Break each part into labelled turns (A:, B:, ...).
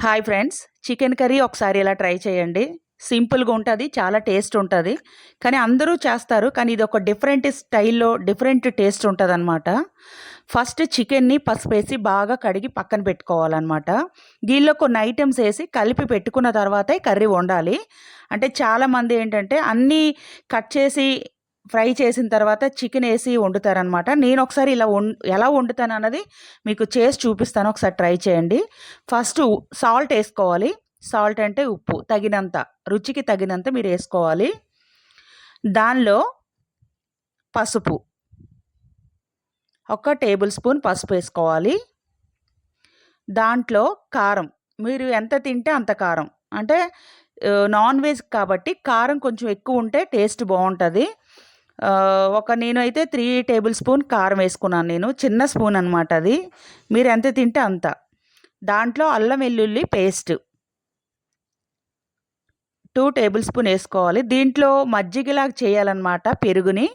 A: Hi friends, chicken curry ఒకసారి ఇలా try చేయండి. సింపుల్‌గా ఉంటది. చాలా టేస్ట్ ఉంటది. కానీ అందరూ చేస్తారు. కానీ ఇది ఒక డిఫరెంట్ స్టైల్‌లో డిఫరెంట్ టేస్ట్ ఉంటదనమాట. ఫస్ట్ చికెన్‌ని పసుపేసి బాగా కడిగి పక్కన పెట్టుకోవాలనమాట. దీనిలో కొన్ని ఐటెమ్స్ ఏసి కలిపి పెట్టుకున్న తర్వాతే కర్రీ వండాలి. అంటే చాలామంది ఏంటంటే అన్నీ కట్ చేసి ఫ్రై చేసిన తర్వాత చికెనేసి వండుతారనమాట. నేనొకసారి ఇలా ఎలా వండుతానన్నది మీకు చేసి చూపిస్తాను. ఒకసారి ట్రై చేయండి. ఫస్టు సాల్ట్ ఏసుకోవాలి. సాల్ట్ అంటే ఉప్పు తగినంత, రుచికి తగినంత మీరేసుకోవాలి. దానిలో పసుపు, ఒక టేబుల్ స్పూన్ పసుపేసుకోవాలి. దాంట్లో కారం, మీరు ఎంత తింటే అంత కారం. అంటే నాన్ వెజ్ కాబట్టి కారం కొంచెం ఎక్కువుంటే టేస్ట్ బావుంటది. నేనైతే 3 టేబుల్ స్పూన్ కారం వేసుకున్నాను నేను. చిన్న స్పూన్ అనమాట అది. మీరెంత తింటే అంత. దాంట్లో అల్లం వెల్లుల్లి పేస్ట్ 2 టేబుల్ స్పూన్ ఏసుకోవాలి. దీంట్లో మజ్జిగలాగా చేయాలనమాట పెరుగుని.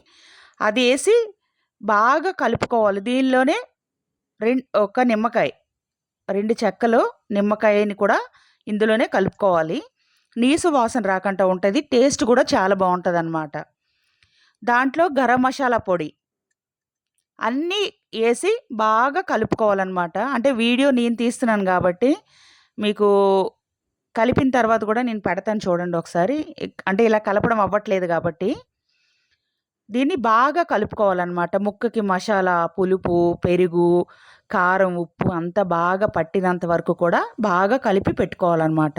A: అది ఏసి బాగా కలుపుకోవాలి. దీనిలోనే ఒక నిమ్మకాయ, 2 చెక్కలు నిమ్మకాయని కూడా ఇందులోనే కలుపుకోవాలి. నీసు వాసన రాకుండా ఉంటది. టేస్ట్ కూడా చాలా బావుంటదనమాట. దాంట్లో గరం మసాలా పొడి అన్నీ ఏసి బాగా కలుపుకోవాలనమాట. అంటే వీడియో నేను తీస్తున్నాను గాబట్టి, మీకు కలిపిన తర్వాత కూడా నేను పెడతాను చూడండి ఒకసారి. అంటే ఇలా కలపడం అవ్వట్లేదు గాబట్టి. దీన్ని బాగా కలుపుకోవాలనమాట. ముక్కకి మసాలా, పులుపు, పెరుగు, కారం, ఉప్పు అంతా బాగా పట్టినంత వరకు కూడా బాగా కలిపి పెట్టుకోవాలనమాట.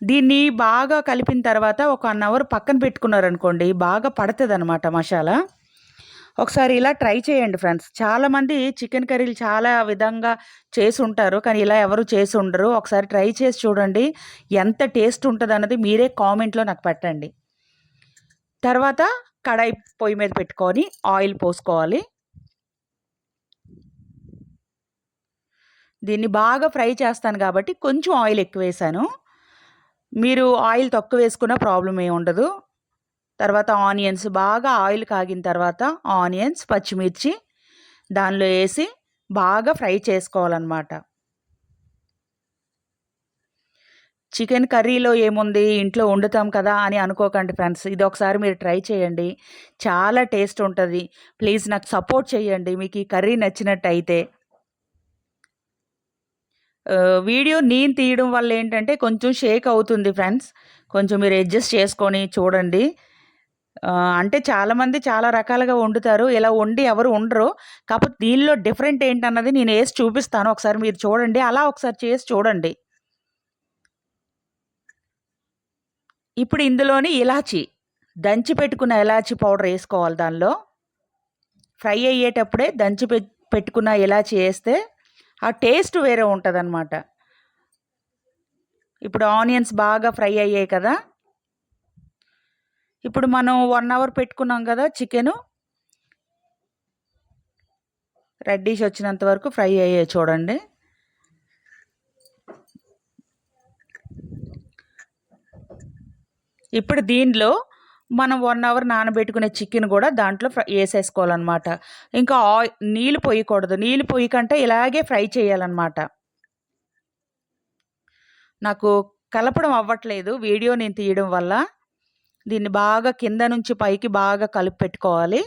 A: దీన్ని బాగా కలిపిన తర్వాత ఒక 1 అవర్ పక్కన పెట్టుకున్నారనుకోండి, బాగా పడతదనమాట మసాలా. ఒకసారి ఇలా ట్రై చేయండి ఫ్రెండ్స్. చాలామంది చికెన్ కర్రీలు చాలా విధంగా చేసుంటారు. కానీ ఇలా ఎవరు చేసుండరు. ఒకసారి ట్రై చేసి చూడండి. ఎంత టేస్ట్ ఉంటదన్నది మీరే కామెంట్‌లో నాకు పెట్టండి. తర్వాత కడాయి పొయ్యి మీద పెట్టుకొని ఆయిల్ పోసుకోవాలి. దీన్ని బాగా ఫ్రై చేస్తాను కాబట్టి కొంచెం ఆయిల్ ఎక్కువేశాను. మీరు ఆయిల్ తక్కువ వేసుకున్నా ప్రాబ్లమ్ ఏమి ఉండదు. తర్వాత ఆనియన్స్ బాగా ఆయిల్ కాగిన తర్వాత ఆనియన్స్, పచ్చిమిర్చి దానిలో ఏసి బాగా ఫ్రై చేసుకోవాలనమాట. చికెన్ కర్రీలో ఏముంది ఇంట్లో వండుతాం కదా అని అనుకోకండి ఫ్రెండ్స్. ఇది ఒకసారి మీరు ట్రై చేయండి. చాలా టేస్ట్ ఉంటది. ప్లీజ్ నాకు సపోర్ట్ చేయండి మీకు ఈ కర్రీ నచ్చినట్టయితే. వీడియో నేను తీయడం వల్ల ఏంటంటే కొంచెం షేక్ అవుతుంది ఫ్రెండ్స్. కొంచెం మీరు అడ్జస్ట్ చేసుకొని చూడండి. అంటే చాలామంది చాలా రకాలుగా వండుతారు. ఇలా వండి ఎవరు ఉండరు. కాకపోతే దీనిలో డిఫరెంట్ ఏంటన్నది నేను ఏసి చూపిస్తాను. ఒకసారి మీరు చూడండి. అలా ఒకసారి చేసి చూడండి. ఇప్పుడు ఇందులోని ఇలాచి, దంచి పెట్టుకున్న ఇలాచి పౌడర్ ఏసుకోవాలి దానిలో. ఫ్రై అయ్యేటప్పుడే దంచి పెట్టుకున్న ఇలాచి ఏస్తే ఆ టేస్ట్ వేరే ఉంటదనమాట. ఇప్పుడు ఆనియన్స్ బాగా ఫ్రై అయ్యాయి కదా! ఇప్పుడు మనం 1 అవర్ పెట్టుకున్నాం కదా చికెను. రెడ్డిష్ వచ్చినంత వరకు ఫ్రై అయ్యాయి చూడండి. ఇప్పుడు దీనిలో మనం 1 అవర్ నానబెట్టుకునే చికెన్ కూడా దాంట్లో ఏసేసుకోవాలనమాట. ఇంకా నీళ్ళు పొయ్యకూడదు. నీళ్ళు పొయ్యకంటే ఇలాగే ఫ్రై చేయాలనమాట. నాకు కలపడం అవ్వట్లేదు వీడియో నేను తీయడం వల్ల. దీన్ని బాగా కింద నుంచి పైకి బాగా కలిపి పెట్టుకోవాలి.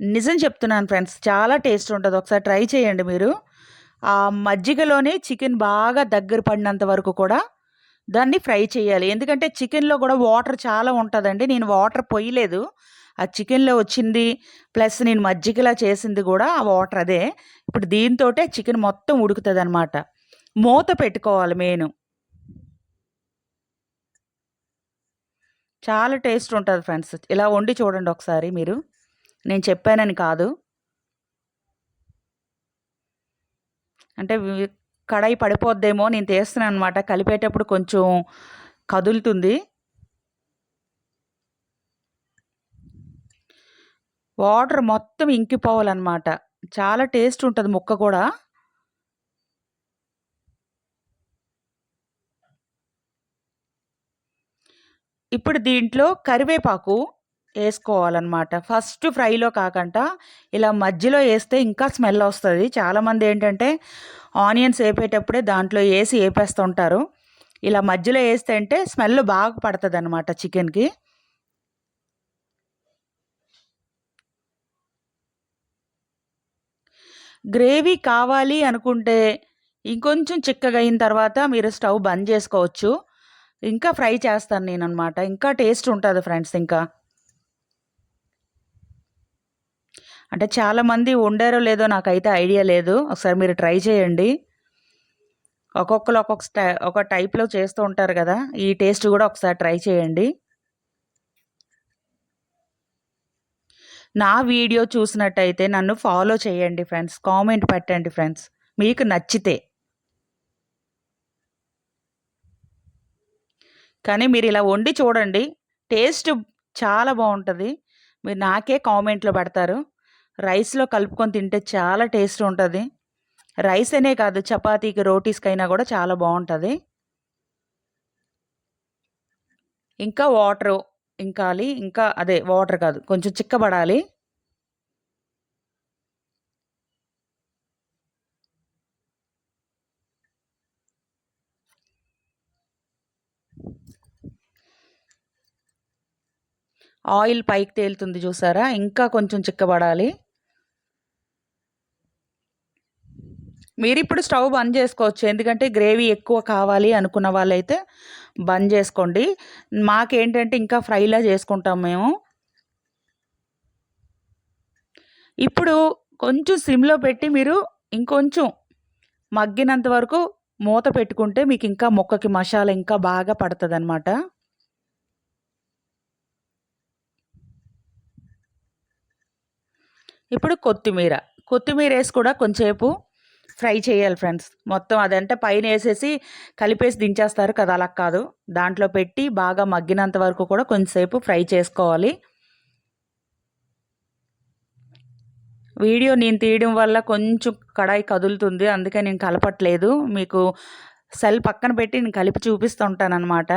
A: నిజం చెప్తున్నాను ఫ్రెండ్స్. చాలా టేస్ట్ ఉంటది. ఒకసారి ట్రై చేయండి మీరు. ఆ మజ్జిగలోనే చికెన్ బాగా దగ్గర పడినంత వరకు కూడా దాన్ని ఫ్రై చేయాలి. ఎందుకంటే చికెన్‌లో కూడా వాటర్ చాలా ఉంటదండి. నేను వాటర్ పొయ్యలేదు. ఆ చికెన్‌లో వచ్చింది ప్లస్ నేను మజ్జిగలా చేసింది గూడా ఆ వాటర్ అదే. ఇప్పుడు దీనితోటే చికెన్ మొత్తం ఉడుకుతదనమాట. మూత పెట్టుకోవాలి మెయిను. చాలా టేస్ట్ ఉంటది ఫ్రెండ్స్. ఇలా వండి చూడండి ఒకసారి మీరు. నేను చెప్పానని కాదు. అంటే కడాయి పడిపోద్దేమో నేను తీస్తున్నాననమాట. కలిపేటప్పుడు కొంచెం కదులుతుంది. వాటర్ మొత్తం ఇంకిపోవాలనమాట. చాలా టేస్ట్ ఉంటది ముక్క కూడా. ఇప్పుడు దీంట్లో కరివేపాకు ఏసుకోవాలనమాట. ఫస్ట్ ఫ్రైలో కాకుండా ఇలా మధ్యలో ఏస్తే ఇంకా స్మెల్ వస్తది. చాలామంది ఏంటంటే ఆనియన్స్ ఏపేటప్పుడే దాంట్లో ఏసి ఏపేస్తుంటారు. ఇలా మధ్యలో ఏస్తే అంటే స్మెల్ బాగా పడతదనమాట చికెన్‌కి. గ్రేవీ కావాలి అనుకుంటే ఇంకొంచెం చిక్కగా అయిన తర్వాత మీరు స్టవ్ బంద్ చేసుకోవచ్చు. ఇంకా ఫ్రై చేస్తాను నేననమాట. ఇంకా టేస్ట్ ఉంటది ఫ్రెండ్స్ ఇంకా. అంటే చాలామంది వండారో లేదో నాకైతే ఐడియా లేదు. ఒకసారి మీరు ట్రై చేయండి. ఒక్కొక్కళ్ళు ఒక టైప్‌లో చేస్తూ ఉంటారు గదా! ఈ టేస్ట్ గూడా ఒకసారి ట్రై చేయండి. నా వీడియో చూసినట్టయితే నన్ను ఫాలో చేయండి ఫ్రెండ్స్. కామెంట్ పెట్టండి ఫ్రెండ్స్. మీకు నచ్చితే. కానీ మీరిలా వండి చూడండి. టేస్ట్ చాలా బావుంటది. మీరు నాకే కామెంట్‌లో పెడతారు. రైస్‌లో కలుపుకొని తింటే చాలా టేస్ట్ ఉంటది. రైస్ అనే కాదు చపాతీకి, రోటీస్‌కైనా గూడా చాలా బావుంటది. ఇంకా వాటరు ఇంకాలి. ఇంకా అదే వాటర్ కాదు. కొంచెం చిక్కబడాలి. ఆయిల్ పైకి తేలుతుంది చూసారా? ఇంకా కొంచెం చిక్కబడాలి. మీరిప్పుడు స్టవ్ బంద్ చేసుకోవచ్చు. ఎందుకంటే గ్రేవీ ఎక్కువ కావాలి అనుకున్న వాళ్ళైతే బంద్ చేసుకోండి. మాకేంటంటే ఇంకా ఫ్రైలా చేసుకుంటాం మేము. ఇప్పుడు కొంచెం సిమ్‌లో పెట్టి మీరు ఇంకొంచెం మగ్గినంత వరకు మూత పెట్టుకుంటే మీకింకా ముక్కకి మసాలా ఇంకా బాగా పడతదనమాట. ఇప్పుడు కొత్తిమీర. కొత్తిమీరేసి కూడా కొంచేపు ఫ్రై చేయాలి ఫ్రెండ్స్. మొత్తం అదంటే పైనేసేసి కలిపేసి దించేస్తారు కదా! అలా కాదు. దాంట్లో పెట్టి బాగా మగ్గినంత వరకు కూడా కొంచెంసేపు ఫ్రై చేసుకోవాలి. వీడియో నేను తీయడం వల్ల కొంచెం కడాయి కదులుతుంది. అందుకే నేను కలపట్లేదు. మీకు సెల్ పక్కన పెట్టి నేను కలిపి చూపిస్తూ ఉంటాననమాట.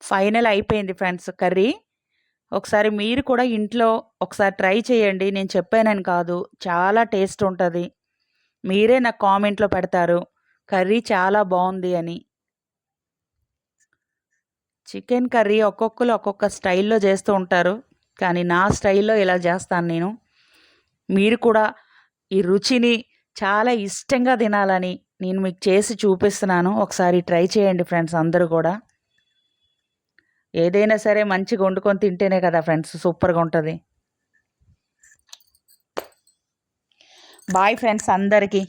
A: ఫైనల్ అయిపోయింది ఫ్రెండ్స్ కర్రీ. ఒకసారి మీరు కూడా ఇంట్లో ఒకసారి ట్రై చేయండి. నేను చెప్పానని కాదు. చాలా టేస్ట్ ఉంటది. మీరే నాకు కామెంట్‌లో పెడతారు. కర్రీ చాలా బావుంది అని. చికెన్ కర్రీ ఒక్కొక్కళ్ళు ఒక్కొక్క స్టైల్‌లో చేస్తూ ఉంటారు. కానీ నా స్టైల్‌లో ఇలా చేస్తాను నేను. మీరు కూడా ఈ రుచిని చాలా ఇష్టంగా తినాలని నేను మీకు చేసి చూపిస్తున్నాను. ఒకసారి ట్రై చేయండి ఫ్రెండ్స్ అందరూ గూడా. ఏదైనా సరే మంచిగా వండుకొని తింటేనే కదా ఫ్రెండ్స్ సూపర్‌గా ఉంటది. బాయ్ ఫ్రెండ్స్ అందరికీ.